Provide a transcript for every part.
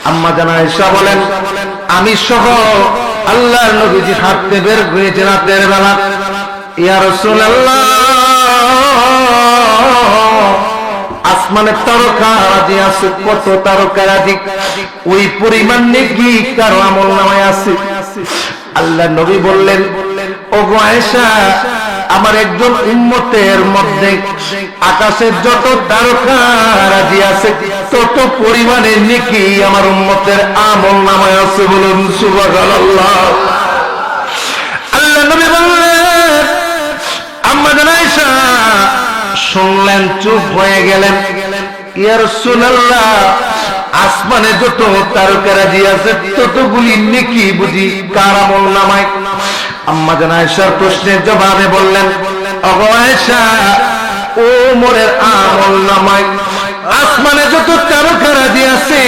আম্মা জান আয়েশা বলেন, আমি সহ আল্লাহর নবীজি হাঁটতে বের হয়েছে রাতের বেলা। ইয়া রাসূলুল্লাহ, আসমানের তারকারাজি আছে, কত তারকারাজি, ওই পরিমাণ নেকি কারো আমলনামায় আছে। আল্লাহর নবী বললেন, ওগো আয়েশা, আমার একজন উম্মতের মধ্যে আকাশের যত তারকারাজি আছে তত পরিমাণে নেকি আমার উম্মতের আমলনামায় আছে। বলুন সুবহানাল্লাহ। আল্লাহর নবী বললেন, আম্মা জান আয়েশা শুনলেন, চুপ হয়ে গেলেন। ইয়া রাসূলুল্লাহ, আসমানে যত তারকারাজি আছে ততগুলি নেকি বুঝি কার আমলনামায়? আম্মা জান আয়েশার প্রশ্নের জবাবে বললেন, ওগো আয়েশা, ওমরের আমলনামায় আসমানে যত তারকারাজি আছে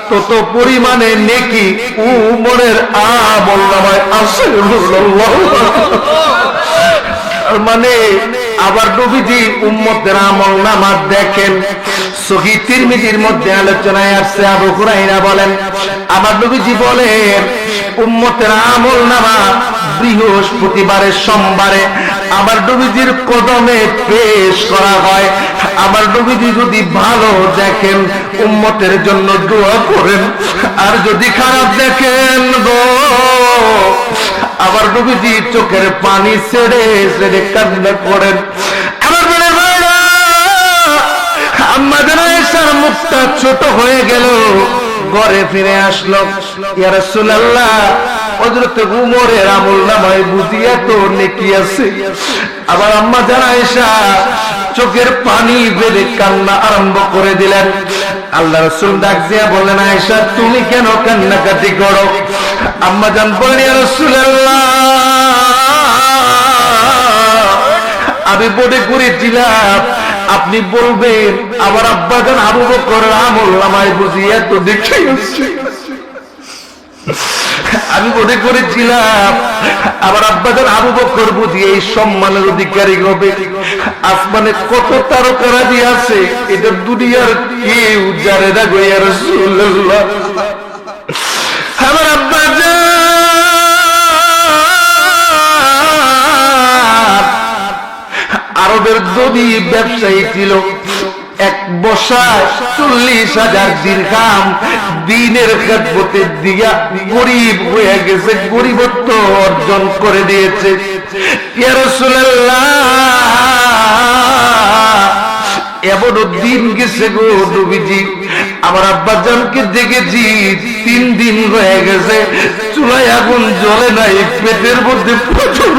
তত পরিমাণে নেকি ওমরের আমলনামায় আছে। মানে আবার নবীজি উম্মতের আমলনামা দেখেন। সহিহ তিরমিজির মধ্যে আলোচনায় আসছে, আবু হুরায়রা বলেন, আমার নবীজি বলেন, উম্মতের আমলনামা বৃহস্পতিবারে সোমবারে আমার নবীজির কদমে পেশ করা হয়। আমার নবীজি যদি ভালো দেখেন উম্মতের জন্য দোয়া করেন, আর যদি খারাপ দেখেন গো, আবার নবীজি চোখের পানি ছেড়ে ছেড়ে কান্না করেন। আমার বলে ভাইরা, আম্মা জান আয়েশার মুখটা ছোট হয়ে গেল, ঘরে ফিরে আসলো। ইয়া রাসূলুল্লাহ, হযরত উমরের আমলনামায় বুঝি এত নেকি আছে। আবার আম্মা জান আয়েশা চোখের পানি ফেলে কান্না আরম্ভ করে দিলেন। আল্লাহ রাসূল ডাক দিয়া বললেন, আয়েশা তুমি কেন কান্নাকাটি করো? আম্মা জান বললেন, ইয়া রাসূলুল্লাহ, আমি মনে করেছিলাম আপনি বলবেন আমার আব্বা জান আবু বকরের আমলনামায় বুঝি এত নেকি আছে। আমি মনে করেছিলাম আমার আব্বাজান আবু বকর বুঝি এই সম্মানের অধিকারী হবে। আসমানে কত তারকারাজি আছে এটা দুনিয়ার কেউ জানে না গো ইয়া রাসূলুল্লাহ। আমার আব্বাজান আরবের ধনী ব্যবসায়ী ছিল, এক বসায় 40,000 দিরহাম দিনের খেদমতে দিয়া গরিব হয়ে গেছে, গরিবত্ব অর্জন করে দিয়েছে। ইয়া রাসূলুল্লাহ, এমনও দিন গেছে গো নবীজি, আমার আব্বাজানকে দেখেছি 3 দিন হয়ে গেছে চুলায় আগুন জ্বলে নাই, পেটের মধ্যে প্রচুর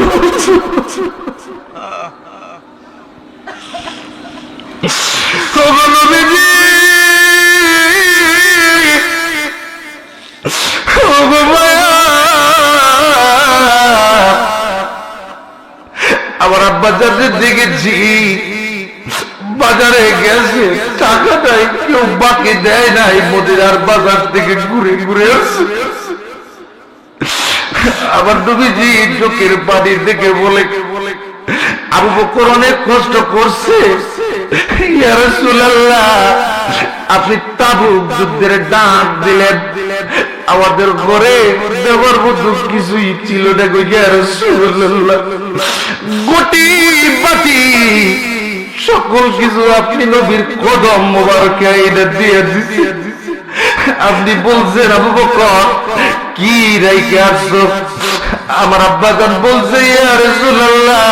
আমার আব্বাজানকে দেখেছি বাজারে গেছে, টাকা নাই, কেউ বাকি দেয় নাই, মদিনার বাজার থেকে ঘুরে ঘুরে আসছে। আমার নবীজি চোখের পানি দেখে বলে, আবু বকর অনেক কষ্ট করছে। ইয়া রাসূলুল্লাহ, আপনি তাবুক যুদ্ধের ডাক দিলেন, আমাদের ঘরে দেওয়ার মতো কিছুই ছিল না গো ইয়া রাসূলুল্লাহ। গুটি বাটি সকল কিছু আপনি নবীর কদম মোবারকে এনে দিয়ে দিয়েছেন। আপনি বলছেন আবু বকর কি রাইখে আসছো? আমার আব্বাজান বলছে, ইয়া রাসূলুল্লাহ,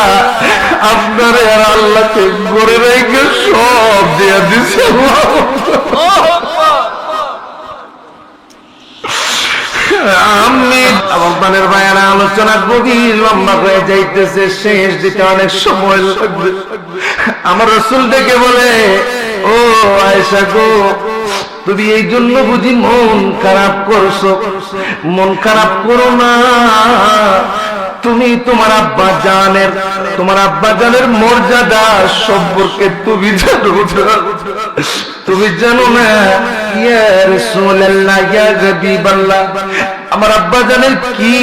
আপনার আর আল্লাহকে ঘরে রেখে সব দিয়ে দিছে। আমি আমার ভাইয়েরা আলোচনা গভীর লম্বা হয়ে যাইতেছে, শেষ দিতে অনেক সময় লাগবে। আমার রাসূল ডেকে বলে, ও আয়েশা গো, তুমি এই জন্য বুঝি মন খারাপ করছো? মন খারাপ করো না, তুমি তোমার আব্বা জানের মর্যাদা সম্পর্কে তুমি জানো না? ইয়া রাসূলুল্লাহ, ইয়া হাবিবাল্লাহ, আমার আব্বা জানের কি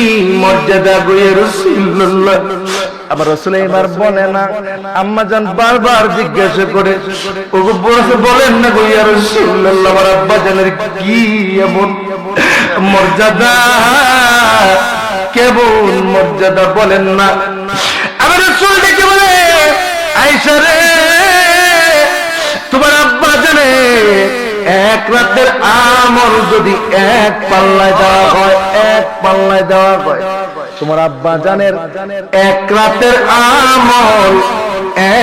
মর্যাদা গো ইয়া রাসূলুল্লাহ। আমার রাসূল এবার বলে না। আম্মা জান বারবার জিজ্ঞাসা করে, ওগো বলেন না গো ইয়া রাসূলুল্লাহ, আমার আব্বা জানের কি এমন মর্যাদা, কেমন মর্যাদা বলেন না। আমার রাসূল ডেকে বলে, আয়েশা রে, তোমার আব্বা জানে এক রাতের আমল যদি এক পাল্লায় দেওয়া হয়, এক পাল্লায় দেওয়া হয়, তোমার আব্বা জানের এক রাতের আমল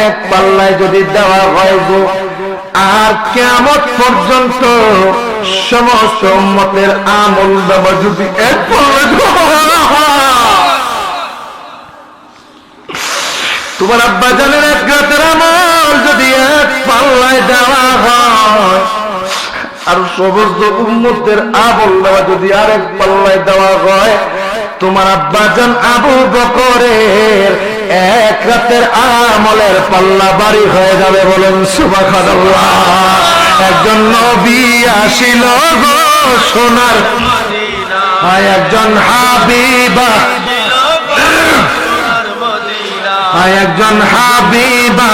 এক পাল্লায় যদি দেওয়া হয় গো, আর কিয়ামত পর্যন্ত সমস্ত উম্মতের আমল দেওয়া যদি এক পাল্লায় দেওয়া হয়, তোমার আব্বা জানের এক রাতের আমল যদি এক পাল্লায় দেওয়া হয়, আর সমস্ত উম্মতের আমল দেওয়া যদি আরেক পাল্লায় দেওয়া হয়, তোমার আব্বা জান আবু বকরের এক রাতের আমলের পাল্লা বাড়ি হয়ে যাবে। বলেন সুবহানাল্লাহ। একজন নবী আসিল গো সোনার মদিনা, একজন হাবিবা, একজন হাবিবা,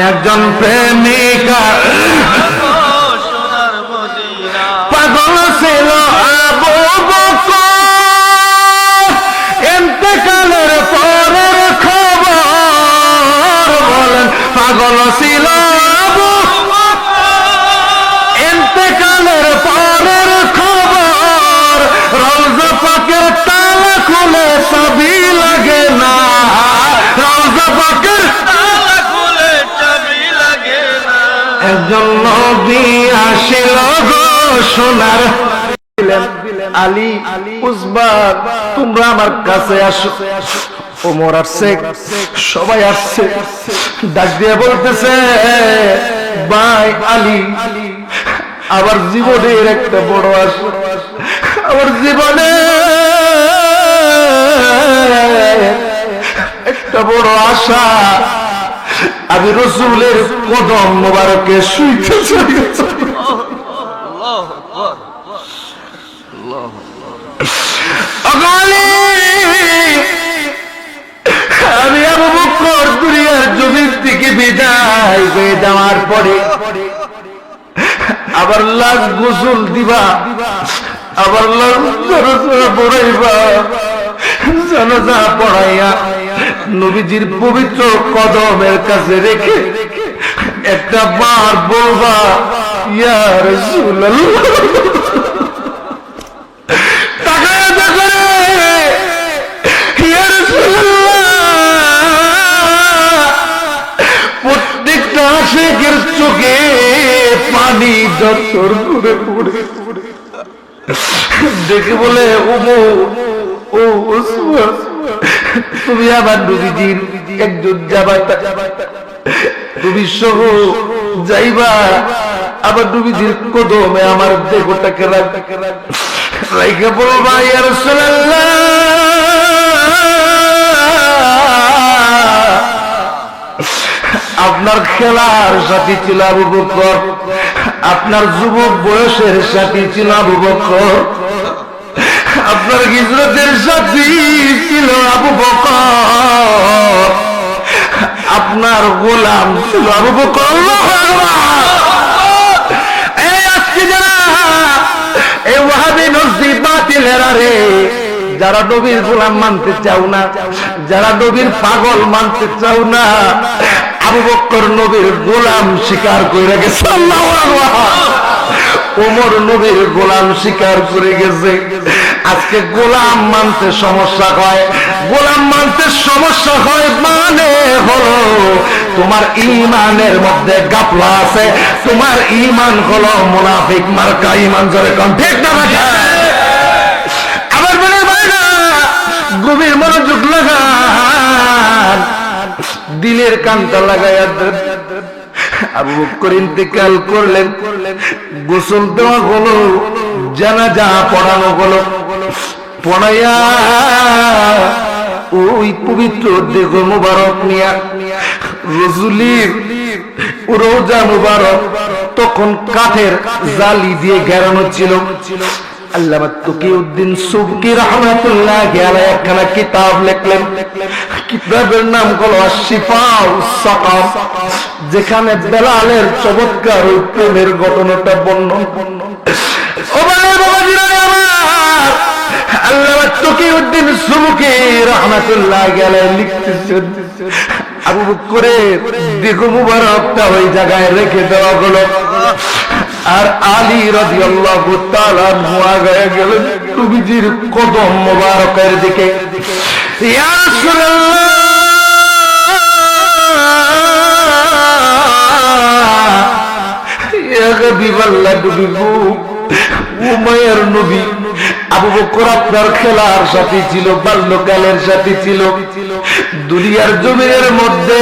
একজন প্রেমিকা, পাগল ছিল আবু বকর, ইন্তেকালের পরের খবর। বলেন পাগল ছিল আবু বকর, ইন্তেকালের পরের খবর। রওজা পাকের তালা খুলে চাবি লাগে না, রওজা পাকের তালা খুলে চাবি লাগে না। একজন নবী আসিল গো সোনার, আলী উসমান তোমরা আমার কাছে আসো। ওমর আসছে, সবাই আসছে, ডাক দিয়ে বলতেছে, ভাই আলী, আমার জীবনের একটা বড় আশা, আমার জীবনে একটা বড় আশা, আমি রাসূলের কদম মোবারকে শুইতে চাই। আমি আবু বকর দুনিয়ার জমির থেকে বিদায় হয়ে যাওয়ার পরে আবার লাখ গোসল দিবা, আবার লাখ জানাজা পড়াইবা, জানাজা পড়াইয়া নবীজির পবিত্র কদমের কাছে রেখে একটা বার বলবা, ইয়া রাসূলুল্লাহ। প্রত্যেকটা আশিকের চোখে পানি জর্জর করে পড়ে দেখে বলে, ও উসমান, তুমি আমার নবীজির একজন জামাতা, তুমি সহ যাইবা আমার নবীজির কদমে আমার দেহটাকে রাইখা বলবা, ইয়া রাসূলুল্লাহ, আপনার খেলার সাথী ছিল আবু বকর, আপনার যুবক বয়সের সাথী ছিল আবু বকর, আপনার হিজরতের সাথী ছিল আবু বকর, আপনার গোলাম ছিল আবু বকর। আজকে যারা এই ওয়াহাবি নজদি বাতিলেরা রে, যারা নবীর গোলাম মানতে চাও না, যারা নবীর পাগল মানতে চাও না, আবু বকর নবীর গোলাম স্বীকার করে গেছে, ওমর নবীর গোলাম স্বীকার করে গেছে। আজকে গোলাম মানতে সমস্যা হয়, গোলাম মানতে সমস্যা হয় মানে হলো তোমার ঈমানের মধ্যে গাফলা আছে, তোমার ঈমান হলো মুনাফিক মার্কা ঈমান। জোরে কোন ঠিক না? আবার বলে ভাইরা, গভীর মনোযোগ লাগান, দিলের কানটা লাগাইয়া আবু বকর ইন্তেকাল করলেন, গোসল দেওয়া হলো, জানাজা পড়ানো হলো, পড়াইয়া ওই পবিত্র দেহ মুবারক নিয়া রাসূলের রওজা মুবারক তখন কাঠের জালি দিয়ে ঘেরানো ছিল, আল্লামা তকিউদ্দিন সুবকি রাহমাতুল্লাহি আলাইহি একখানা কিতাব লিখলেন। কিতাবের নাম হলো আশ-শিফাউস সাকাম, যেখানে বেলালের চমৎকার ওই প্রেমের ঘটনাটা বর্ণনা। ও বাবাজিরা আমার, আল্লামা তকিউদ্দিন সুবকি রাহমাতুল্লাহি আলাইহি লিখতেছেন, আবু বকরের দেহ মুবারকটা ওই জায়গায় রেখে দেওয়া হলো, আর আলী রাদিয়াল্লাহু তাআলা আগায় গেলেন নবীজির কদম মোবারকের দিকে। ইয়া রাসূলুল্লাহ, ইয়া হাবিবাল্লাহ, নবী গো, ও মায়ের নবী, আবু বকর আপনার খেলার সাথী ছিল, বাল্যকালের সাথী ছিল। দুনিয়ার জমিনের মধ্যে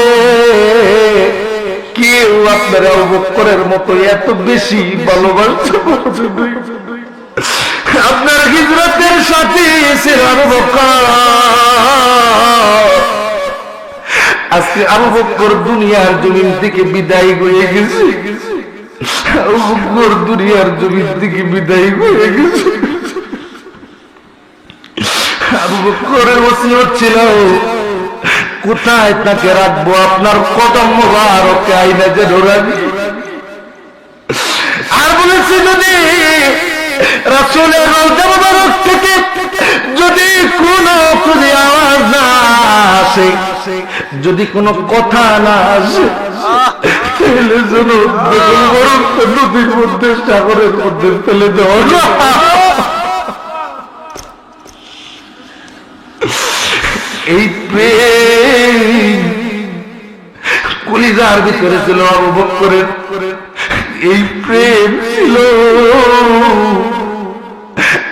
কেউ আপনার আবু বকরের মতো এত বেশি ভালোবাসত। আপনার হিজরতের সাথী ছিল আবু বকর। আজকে আবু বকর দুনিয়ার জমিন থেকে বিদায় হয়ে গেছে। আবু বকর দুনিয়ার জমিন থেকে বিদায় হয়ে গেছে। আবু বকরের ওসিয়ত ছিল, কোথায় তাকে রাখবো? আপনার কদম মোবারকে আইনা যেন রাখি। আর বলেছি, যদি রাসূলের রওজা মোবারক থেকে যদি কোনো আওয়াজ না আসে, যদি কোনো কথা না আসে, তাহলে যেন নদীর মধ্যে, সাগরের মধ্যে ফেলে দেওয়া। এই প্রেম কলিজার ভিতরে ছিল আবু বকরের, এই প্রেম ছিল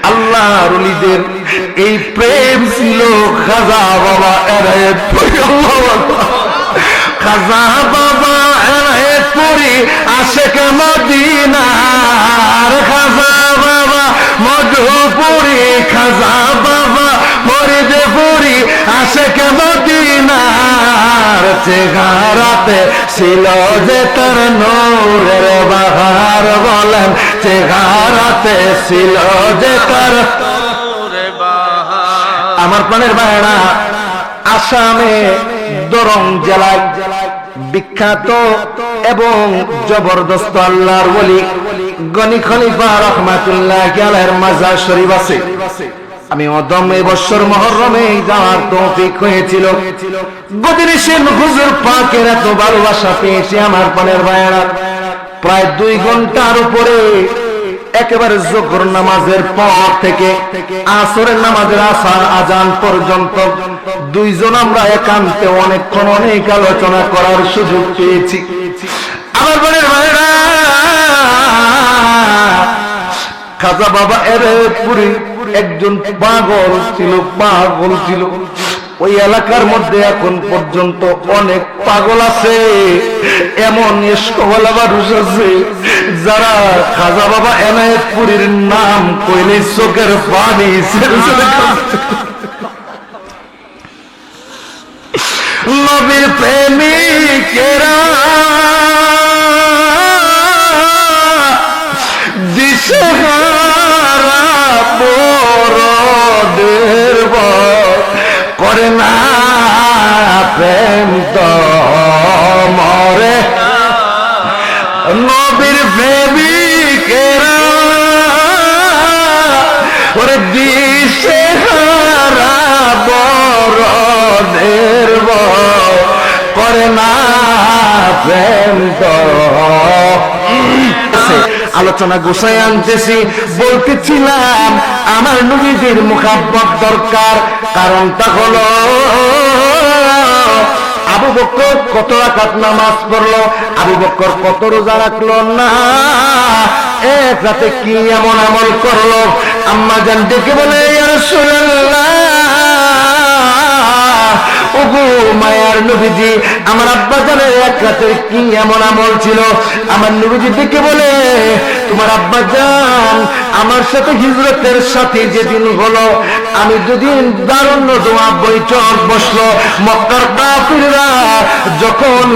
আল্লাহর ওলিদের, এই প্রেম ছিল খাজা বাবা এনায়েত পুরী। খাজা বাবা এনায়েত পুরী আশিক মদিনার, খাজা বাবা মধুপুরী, খাজা বাবা ফরিদপুরী আশিক মদিনার। চেহারাতে ছিল যে তার নূরের বাহার, বলেন চেহারাতে ছিল যে তার নূরের বাহার। আমার প্রাণের ভাইরা, আসামে দরং জেলায় বিখ্যাত এবং জবরদস্ত আল্লাহর ওলি গনি খলিফা রাহমাতুল্লাহি আলাইহির মাজার শরীফ আছে। আমি অদম এবছর মুহররমে যাওয়ার তৌফিক হয়েছিল। গদিনিশের হুজুর পাকের এত ভালোবাসা পেয়েছি আমার প্রাণের ভাইরা, প্রায় 2 ঘন্টার উপরে একেবারে যোহর নামাজের পর থেকে আসরের নামাজের আজান পর্যন্ত দুইজন আমরা একান্তে অনেকক্ষণ অনেক আলোচনা করার সুযোগ পেয়েছি। আমার প্রাণের ভাইরা, খাজা বাবা এনায়েত পুরী একজন পাগল ছিল। ওই এলাকার মধ্যে এখন পর্যন্ত অনেক পাগল আছে, এমন ইশকওয়ালা মানুষ আছে যারা খাজা বাবা এনায়েত পুরীর নাম কইলে চোখের পানি নবীর প্রেমিকেরা দিশেহারা পরদের করে না প্রেম তো মরে। নবীর প্রেমিকেরা ওরে দিশেহারা পরদের করে না প্রেম তো। আলোচনা গোছায় আনতেছি, বলতেছিলাম আমার নবীজির মুহাব্বত দরকার। কারণটা হলো আবু বকর কত রাকাত নামাজ পড়লো, আবু বকর কত রোজা রাখলো না, এক রাতে কি এমন আমল করলো। আম্মা জান ডেকে বলে, ইয়া রাসূলুল্লাহ, ওগো মায়ার নবীজি, আমার আব্বা জানের এক রাতে কি এমন আমল ছিল। আমার নবীজি ডেকে বলে, তোমার আব্বা জান আমার সাথে হিজরতের সাথে যেদিন হলো, আমি যেদিন দারুণ দোয়া বৈঠক বসলো, মক্কার কাফিররা যখন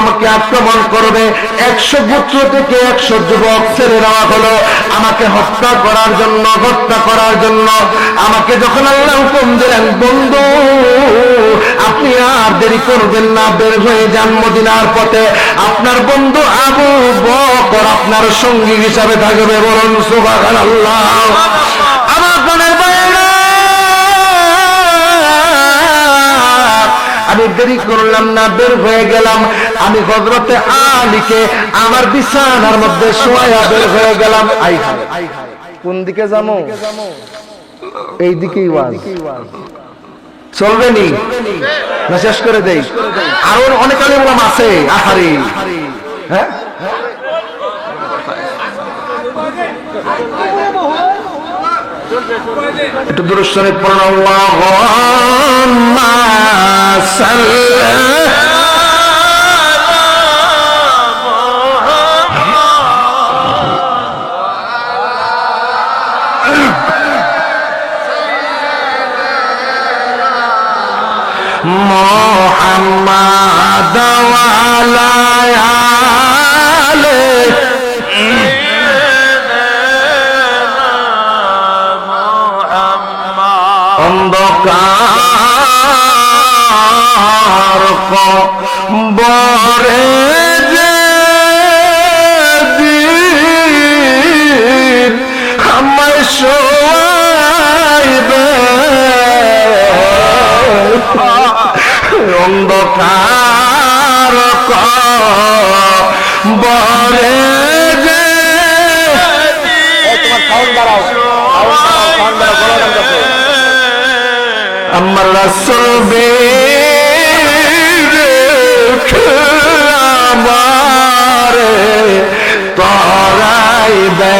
আমাকে আক্রমণ করবে 100 গোত্র থেকে 100 যুবক ছেড়ে দেওয়া হলো আমাকে হত্যা করার জন্য। আমাকে যখন আল্লাহ হুকুম দিলেন, বন্ধু আপনি আর দেরি করবেন না, বের হয়ে যান মদিনার পথে, আপনার বন্ধু আবু বকর আপনার সঙ্গী হিসাবে থাকবে। বলুন সুবহানাল্লাহ। আমার মনের বাইরে আমি দেরি করলাম না, বের হয়ে গেলাম। আমি হযরতে আলীকে আমার বিছানার মধ্যে শোয়া বের হয়ে গেলাম। কোন দিকে যাবো? এই দিকেই ওয়াজ চলবে নি না শেষ করে দেই? আরো অনেক আলেম ওলামা আছে। আহারে হ্যাঁ, একটু দুরূদ শরীফ পড়ুন। আল্লাহুম্মা সাল্লি মুহাম্মাদ ওয়া আলা আলিহি অন্ধকার কবরে যেদিন আমায় শোয়াইবে, অন্ধকার কবরে আমার রাসূল আমারে তরাইবে,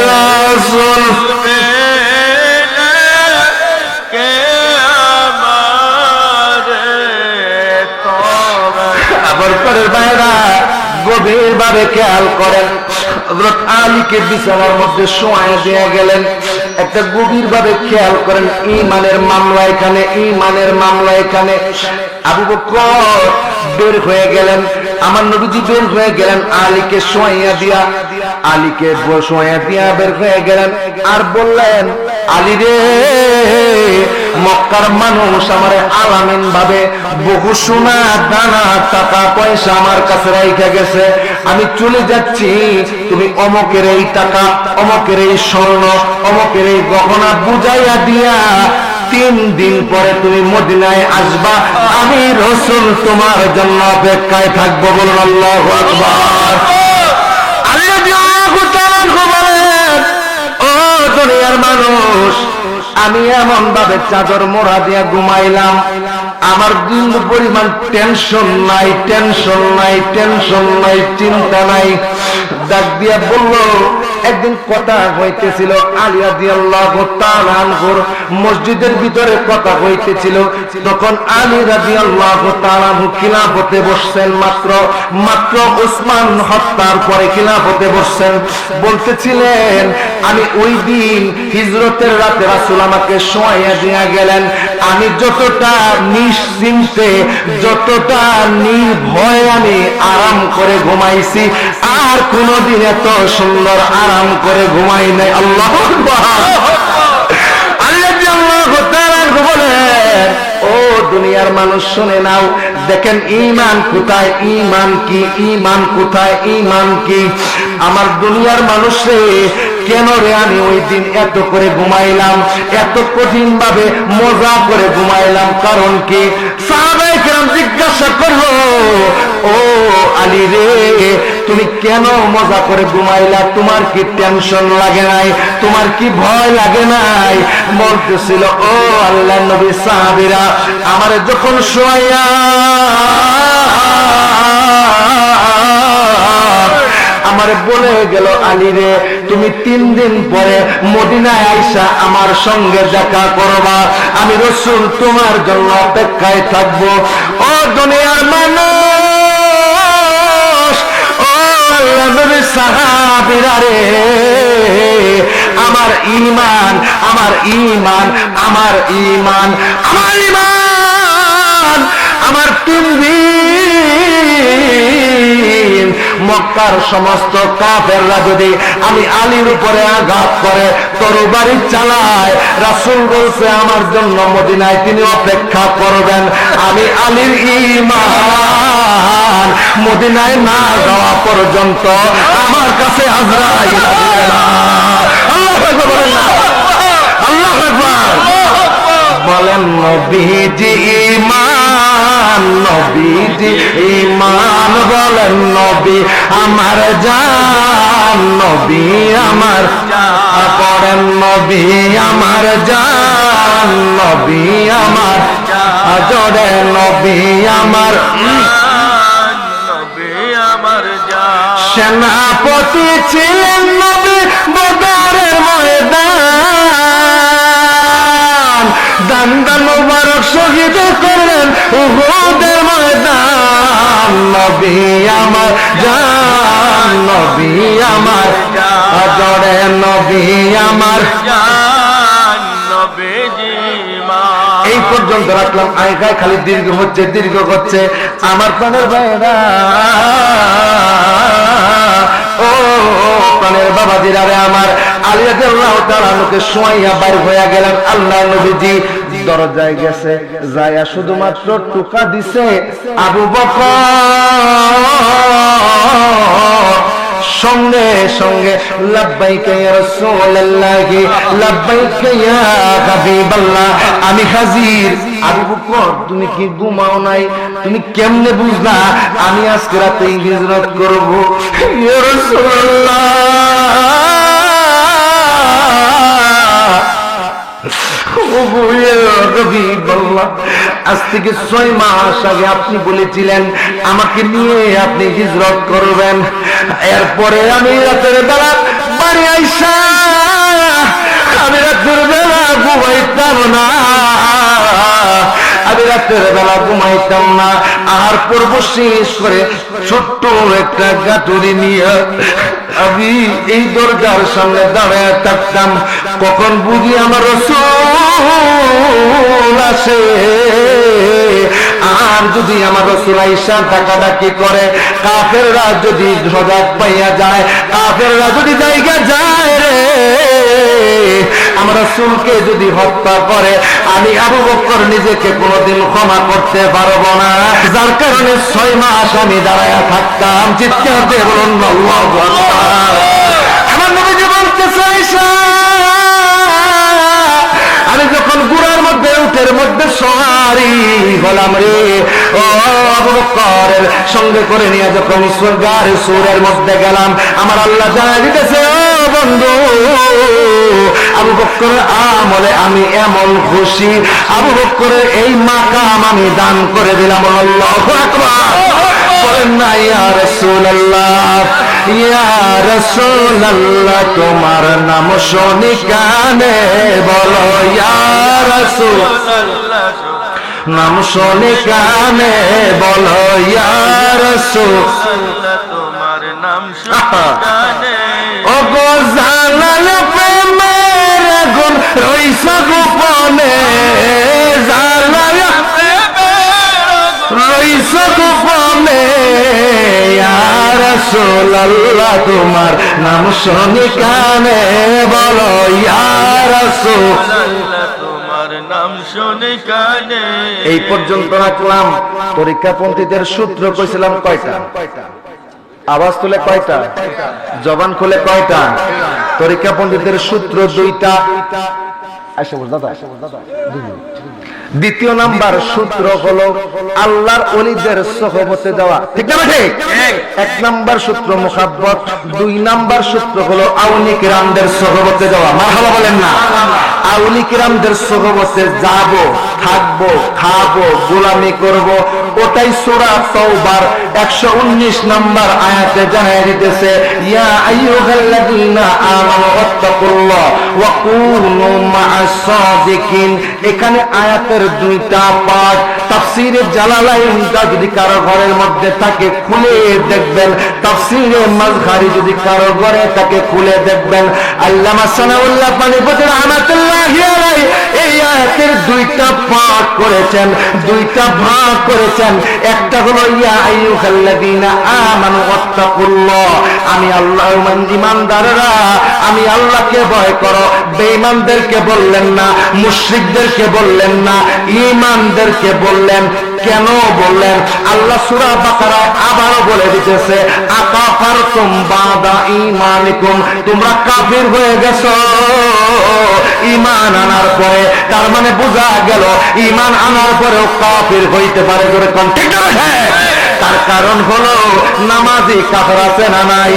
রাসূল আবার পরের বাইরা গভীর ভাবে খেয়াল করেন। হযরত আলীকে বিছানার মধ্যে শোয়ায় দিয়ে গেলেন। একটা গভীর ভাবে খেয়াল করেন, ঈমানের মামলা এখানে, ঈমানের মামলা এখানে। আবু বকর বের হয়ে গেলেন, আমার নবীজি বের হয়ে গেলেন আলীকে শোয়াইয়া দিয়া, আলীকে শোয়াইয়া দিয়া বের হয়ে গেলেন আর বললেন, আলী রে, মক্কার মানুষ আমারে আলামিন ভাবে বহু সোনা দানা টাকা পয়সা আমার কাছে রাইখা গেছে, আমি চলে যাচ্ছি, তুমি অমকের এই টাকা, অমকের এই স্বর্ণ, অমকের এই গহনা বুঝাইয়া দিয়া 3 দিন পরে তুমি মদিনায় আসবা, আমি রাসূল তোমার জন্য অপেক্ষায় থাকবো। বলুন আল্লাহু আকবার। আল্লাহু তাআলা বলেন, ও দুনিয়ার মানুষ, আমি এমন ভাবে চাদর মোড়া দিয়া ঘুমাইলাম, আমার দিন পরিমাণ টেনশন নাই, টেনশন নাই, টেনশন নাই, চিন্তা নাই। ডাক দিয়া বলল, একদিন কথা হইতেছিল আলী রাদিয়াল্লাহু তাআলা আনহুর মসজিদের ভিতরে কথা হইতেছিল, তখন আলী রাদিয়াল্লাহু তাআলা আনহু খিলাফতে বসছেন, মাত্র উসমান হত্যার পরে খিলাফতে বসছেন। বলতেছিলেন, আমি ওই দিন হিজরতের রাতে রাসূল আমাকে শোয়াইয়া দিয়া গেলেন, আমি যতটা নিশ্চিন্তে, যতটা নির্ভয়ে আমি আরাম করে ঘুমাইছি, আর কোনদিন এত সুন্দর আরাম করে ঘুমাই নাই। আল্লাহু আকবার। আল্লাহু তাআলা বলেন, ও দুনিয়ার মানুষ শুনে নাও, দেখেন ঈমান কোথায়, ঈমান কি, ঈমান কোথায়, ঈমান কি। আমার দুনিয়ার মানুষে কেন রে আমি ওই দিন এত করে ঘুমাইলাম, এত কঠিন ভাবে মজা করে ঘুমাইলাম, কারণ কি? সাহাবায়ে কেরাম জিজ্ঞাসা করলো, ও আলী রে, তুমি কেন মজা করে ঘুমাইলা? তোমার কি টেনশন লাগে নাই? তোমার কি ভয় লাগে নাই? বলতেছিল, ও আল্লাহর নবী, সাহাবীরা আমারে যখন শোয়াইয়া আমারে বলে গেল, আলী রে, তুমি 3 দিন পরে মদিনায় আইসা আমার সঙ্গে দেখা করবা, আমি রাসূল তোমার জন্য অপেক্ষায় থাকবো। ও দুনিয়ার মানুষ, ও আল্লাহর নবী সাহাবীরা রে, আমার ঈমান, আমার ঈমান, আমার ঈমান, আমার ঈমান, আমার 3 দিন মক্কার সমস্ত কাফেররা যদি আমি আলীর উপরে আঘাত করে তরবারি চালায়, রাসূল বলছে আমার জন্য মদিনায় তিনি অপেক্ষা করবেন। আমি আলীর ঈমান মদিনায় না যাওয়া পর্যন্ত আমার কাছে আজরাইল আসবে না। আল্লাহু আকবার বলেন না, আল্লাহু আকবার বলেন। নবীজি ঈমান, নবীজি ঈমান বলেন। নবী আমার জান, নবী আমার জান পড়েন। নবী আমার জান, নবী আমার জোরে নবী আমার সেনাপতি ছিলেন নবী বদরের ময়দান, দান মুবারক শহীদ করলেন উহুদের ময়দান। নবী আমার জান, নবী আমার জোরে নবী আমার জান, নবীজি এই পর্যন্ত রাখলাম। আয়গায় খালি দীর্ঘ হচ্ছে, দীর্ঘ হচ্ছে। আমার প্রাণের ভাইরা, ও প্রাণের বাবাজিরা রে, আমার আলী রাদিয়াল্লাহু তাআলা আনহুকে শোয়াইয়া বাইর হয়ে গেলেন। আল্লাহ নবীজি দরজায় গেছে, যায়া শুধুমাত্র টুকা দিছে। আবু বকর সঙ্গে সঙ্গে লাব্বাইকা ইয়া রাসূলুল্লাহ, লাব্বাইকা ইয়া হাবিবাল্লাহ, আমি হাজির। আবু বকর তুমি কি ঘুমাও নাই? তুমি কেমনে বুঝলা আমি আজকে রাতে হিজরত করব? ইয়া রাসূলুল্লাহ, আজ থেকে 6 মাস আগে আপনি বলেছিলেন আমাকে নিয়ে আপনি হিজরত করবেন। এরপরে আমি রাতের বেলা বাড়ি আইসা আমি রাতের বেলা ঘুমাইতাম না, আমি রাতের বেলা ঘুমাইতাম না। আর পূর্ব শেষ করে ছোট্ট একটা গাটুরি নিয়ে আমি এই দরজার সামনে দাঁড়ায় থাকতাম। কখন বুঝি আমার রাসূল আসে, আর যদি আমার রাসূল আইসা ডাকাডাকি করে, কাফেররা যদি সজাগ পাইয়া যায়, কাফেররা যদি জায়গা যায় রে, আমার রাসূলকে যদি হত্যা করে, আমি আবু বকর নিজেকে কোনোদিন ক্ষমা করতে পারবো না। যার কারণে 6 মাস আমি দাঁড়ায়া থাকতাম। চিৎকার দিয়ে বলুন আল্লাহু আকবার। আমার নবীজি বলতেছে আয়েশা, আমি যখন গুড়ার মধ্যে উটের মধ্যে সওয়ারি হলাম রে, ও আবু বকরের সঙ্গে করে নিয়ে যখন গারে সূরের মধ্যে গেলাম, আমার আল্লাহ জানাই দিতেছে, ও বন্ধু, আবু বকরের আমলে আমি এমন খুশি, আবু বকরের এই মাকাম আমি দান করে দিলাম। আল্লাহু আকবার বলেন না। ইয়া রাসূলুল্লাহ, ইয়া রাসূলুল্লাহ, তোমার নাম শুনি কানে বলো, ইয়া রাসূলুল্লাহ, নাম শুনি কানে বলো, ইয়া রাসূলুল্লাহ, তোমার নাম শুনি কানে। ও গো জালাল প্রেমের আগুন রইছে গোপনে, জালাল রইছে গোপনে, ইয়া রাসূলুল্লাহ, তোমার নাম শুনি কানে বলো, ইয়া রাসূলুল্লাহ, তোমার নাম শুনি কানে। এই পর্যন্ত রাখলাম। তরিকাপন্থীদের সূত্র কইছিলাম কয়টা? আওয়াজ তুলে কয়টা? জবান খুলে কয়টা? তরিকাপন্থীদের সূত্র 2টা। দ্বিতীয় নাম্বার সূত্র হলো আল্লাহর ওলিদের সোহবতে যাওয়া, ঠিক না ঠিক? 1 নাম্বার সূত্র মুহাব্বত, 2 নাম্বার সূত্র হলো আউলিয়া কিরামদের সোহবতে যাওয়া। মারহাবা বলেন না। আউলিয়া কিরামদের সোহবতে যাব, থাকবো, খাবো, গোলামি করব, ওটাই সূরা তাওবার 119 নম্বর আয়াতে জানায় দিতেছে, ইয়া আইয়ুহাল্লাযীনা আমানু ওয়াত্তাকুল্লাহ ওয়া কুনু মা'আস সাদিকিন। এখানে আয়াতের দুইটা পার্ট। তাফসীরে জালালাইন যদি কারো ঘরের মধ্যে থাকে খুলে দেখবেন, তাফসীরে মাযহারি যদি কারো ঘরে থাকে খুলে দেখবেন। আল্লামা সানাউল্লাহ পানিপতি রাহমাতুল্লাহি আলাইহি এই আয়াতের দুইটা পার্ট করেছেন, দুইটা ভাগ করেছেন। একটা হলো ইয়া আইয়ুহাল্লাযীনা আমানু ওয়াত্তাকুল্লাহ, আমি আল্লাহ ঈমানদাররা আমি আল্লাহকে ভয় করো। বেঈমানদেরকে বললেন না, মুশরিকদেরকে বললেন না, ঈমানদারদেরকে বললেন। কেন বললেন? আল্লাহ সূরা বাকারায় আবারও বলে দিতেছে, আকাফারতুম বাদা ঈমানিকুম, তোমরা কাফির হয়ে গেছো ঈমান আনার পরে। তার মানে বোঝা গেল ঈমান আনার পরেও কাফির হইতে পারে। জোরে কোন ঠিক না? তার কারণ হলো নামাজি কাফের আছে না নাই?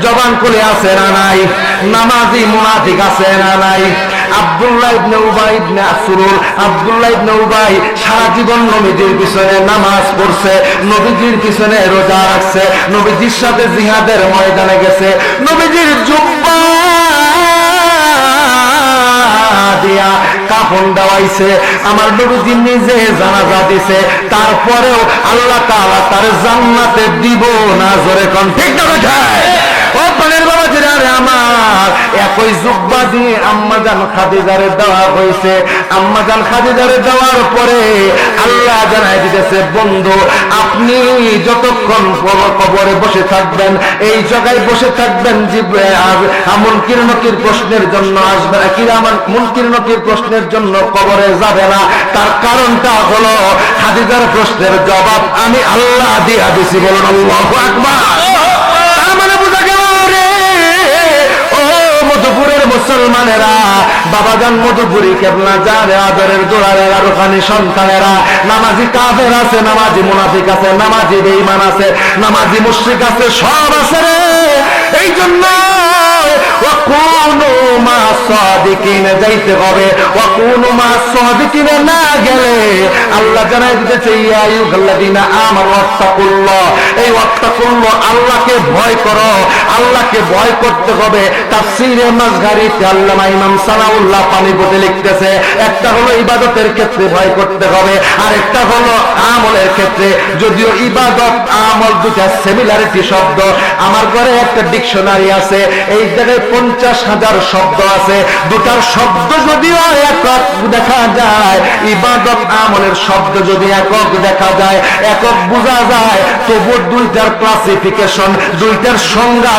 জবান খুলে আছে না নাই? নামাজি মুনাফিক আছে না নাই? আব্দুল্লাহ ইবনে উবাই ইবনে আসরুল, আব্দুল্লাহ ইবনে উবাই সারা জীবন নবীজির পিছনে নামাজ পড়ছে, নবীজির পিছনে রোজা রাখছে, নবীজির সাথে জিহাদের ময়দানে গেছে, নবীজির জুব্বা দিয়া কাফন দেওয়াইছে, আমার নবীজি নিজে জানাজা দিছে, তারপরেও আল্লাহ তাআলা তার জান্নাতে দিব না। জোরে কোন ঠিক না? ও পানের বাবা জিরারে আমার, একই জুব্বা দিয়ে আম্মাজান খাদিজারে দেওয়া হয়েছে। আম্মাজান খাদিজারে দেওয়ার পরে আল্লাহ জানাই দিতেছে, বন্ধু আপনি যতক্ষণ কবরে বসে থাকবেন, এই জায়গায় বসে থাকবেন, জিব্রাইল মুনকির নকির প্রশ্নের জন্য আসবে না, কিরামান মুনকির নকির প্রশ্নের জন্য কবরে যাবে না। তার কারণটা হলো খাদিজার প্রশ্নের জবাব আমি আল্লাহ দিয়া দিছি। বলুন আল্লাহু আকবার। তার মানে বুঝা গেল রে ও মধুপুরের মুসলমানেরা, বাবাজান মধুপুরি কেবলা যারে আদরের দোলারের রুহানি সন্তানেরা, নামাজি কাফের আছে, নামাজি মুনাফিক আছে, নামাজি বেঈমান আছে, নামাজি মুশরিক আছে, সব আছে রে। এই জন্য ওয়াকুনু মা সাদিকিন যাইতে হবে। ওয়াকুনু মা সাদিকিন না গেলে আল্লাহ জানাই দিতেছে, ইয়া আইয়ুহাল্লাযীনা আমানু ওয়াত্তাকুল্লাহ, এই ওয়াত্তাকুল্লাহ আল্লাহকে ভয় করো, আল্লাহকে ভয় করতে হবে। তাফসীরে মাযহারিতে আল্লামা ইমাম সানাউল্লাহ পানিপতি লিখতেছে, একটা হলো ইবাদতের ক্ষেত্রে ভয় করতে হবে, আর একটা হলো আমলের ক্ষেত্রে। যদিও ইবাদত আমল দুটা সিমিলারিটি শব্দ, আমার ঘরে একটা ডিকশনারি আছে, এই জায়গায় 50,000 শব্দ আছে, দুটার শব্দ যদিও একক দেখা যায়, ইবাদত আমলের শব্দ যদি একক দেখা যায়, একক বোঝা যায়, তবু দুইটার ক্লাসিফিকেশন, দুইটার সংজ্ঞা